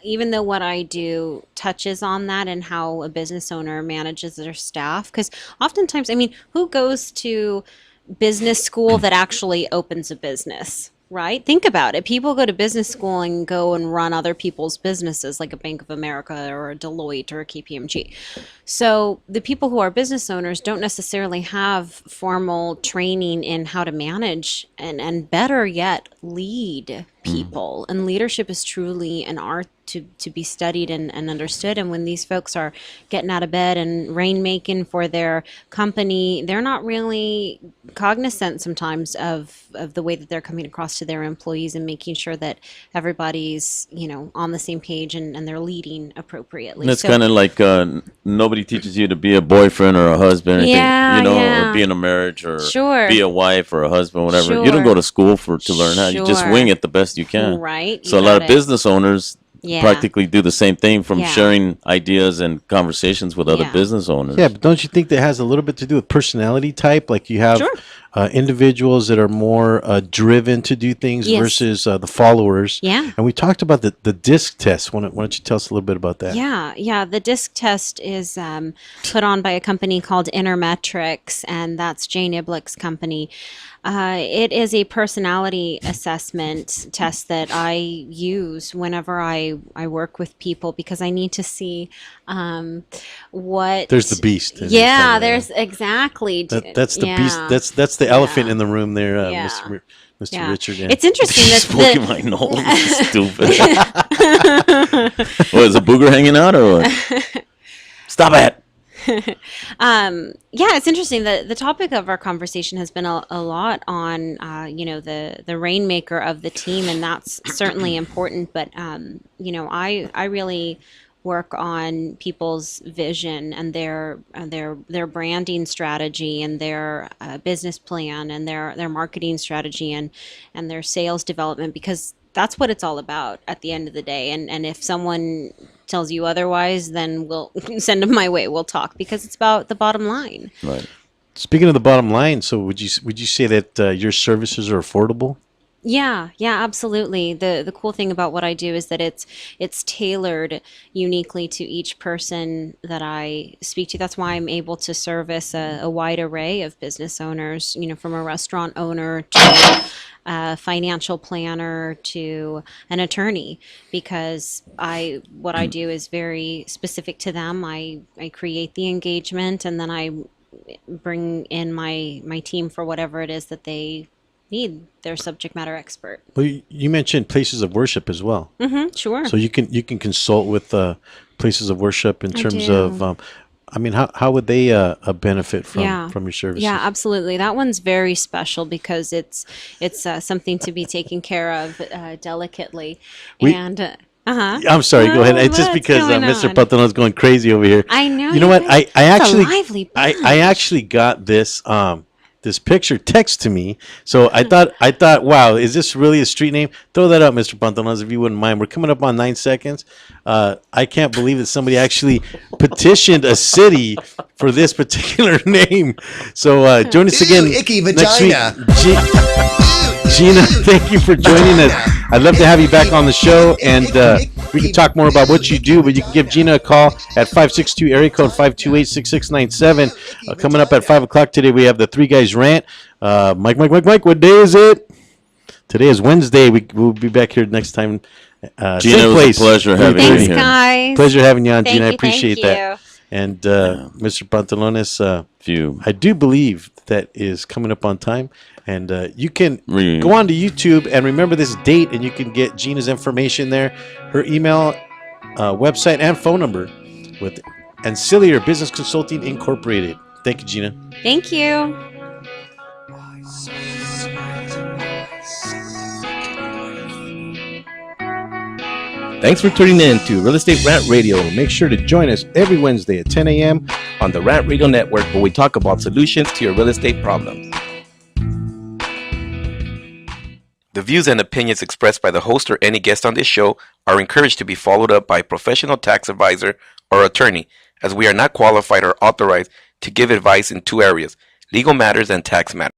Even though what I do touches on that and how a business owner manages their staff, because oftentimes, I mean, who goes to business school that actually opens a business? Right? Think about it. People go to business school and go and run other people's businesses like a Bank of America or a Deloitte or a KPMG. So the people who are business owners don't necessarily have formal training in how to manage and better yet, lead people. And leadership is truly an art to be studied and understood. And when these folks are getting out of bed and rainmaking for their company, they're not really cognizant sometimes of the way that they're coming across to their employees and making sure that everybody's, on the same page and they're leading appropriately. It's So- kind of like nobody teaches you to be a boyfriend or a husband, or anything, Yeah, yeah. or be in a marriage or Sure. be a wife or a husband, whatever. You Sure. don't go to school to learn how. You just Sure. wing it the best you can. Right, So you a lot got of it. business owners Yeah. practically do the same thing from Yeah. sharing ideas and conversations with other Yeah. business owners. Yeah, but don't you think that has a little bit to do with personality type? Like you have individuals that are more driven to do things Yes. versus the followers. Yeah. And we talked about the DISC test. Why don't you tell us a little bit about that? Yeah. The DISC test is put on by a company called Intermetrics, and that's Jay Niblick's company. It is a personality assessment test that I use whenever I work with people because I need to see what. There's the beast. Yeah, there's exactly. That's the yeah. beast. That's the elephant in the room there, Yeah. Mr. Yeah. Richard. Yeah. It's interesting that Smoking my nose. Stupid. What, is a booger hanging out or what? Stop it. Yeah, it's interesting. The topic of our conversation has been a lot on, the rainmaker of the team, and that's certainly important. But, I really work on people's vision and their branding strategy and their business plan and their marketing strategy and their sales development, because that's what it's all about at the end of the day. And if someone tells you otherwise, then we'll send them my way. We'll talk because it's about the bottom line. Right. Speaking of the bottom line, so would you say that your services are affordable? Yeah, absolutely. The cool thing about what I do is that it's tailored uniquely to each person that I speak to. That's why I'm able to service a wide array of business owners, from a restaurant owner to a financial planner to an attorney, because what I do is very specific to them. I create the engagement, and then I bring in my team for whatever it is that they need, their subject matter expert. Well, you mentioned places of worship as well. Sure. So you can consult with places of worship in I terms do. of. How would they benefit from your services? Yeah, absolutely. That one's very special because it's something to be taken care of delicately. I'm sorry. Go ahead. It's just because Mr. Pantalone's going crazy over here. I know. You know what? I actually a lively I actually got this this picture text to me. So I thought, wow, is this really a street name? Throw that up, Mr. Pantalones, if you wouldn't mind. We're coming up on 9 seconds. I can't believe that somebody actually petitioned a city for this particular name. So join us again icky next vagina. week. Gina, thank you for joining us. I'd love to have you back on the show, and we can talk more about what you do, but you can give Gina a call at 562 area code 528-6697. Coming up at 5 o'clock today, we have the Three Guys Rant. Mike, what day is it? Today is Wednesday. We'll be back here next time. Gina, it was a pleasure having you Thanks, here. guys. Pleasure having you on, Thank Gina. I you, appreciate thank that. And Mr. Pantalones, you. I do believe that is coming up on time. And you can go on to YouTube and remember this date, and you can get Gina's information there. Her email website and phone number with Ancillary Business Consulting Incorporated. Thank you, Gina. Thank you. Thanks for tuning in to Real Estate Rant Radio. Make sure to join us every Wednesday at 10 a.m. on the Rant Radio Network, where we talk about solutions to your real estate problems. The views and opinions expressed by the host or any guest on this show are encouraged to be followed up by a professional tax advisor or attorney, as we are not qualified or authorized to give advice in two areas: legal matters and tax matters.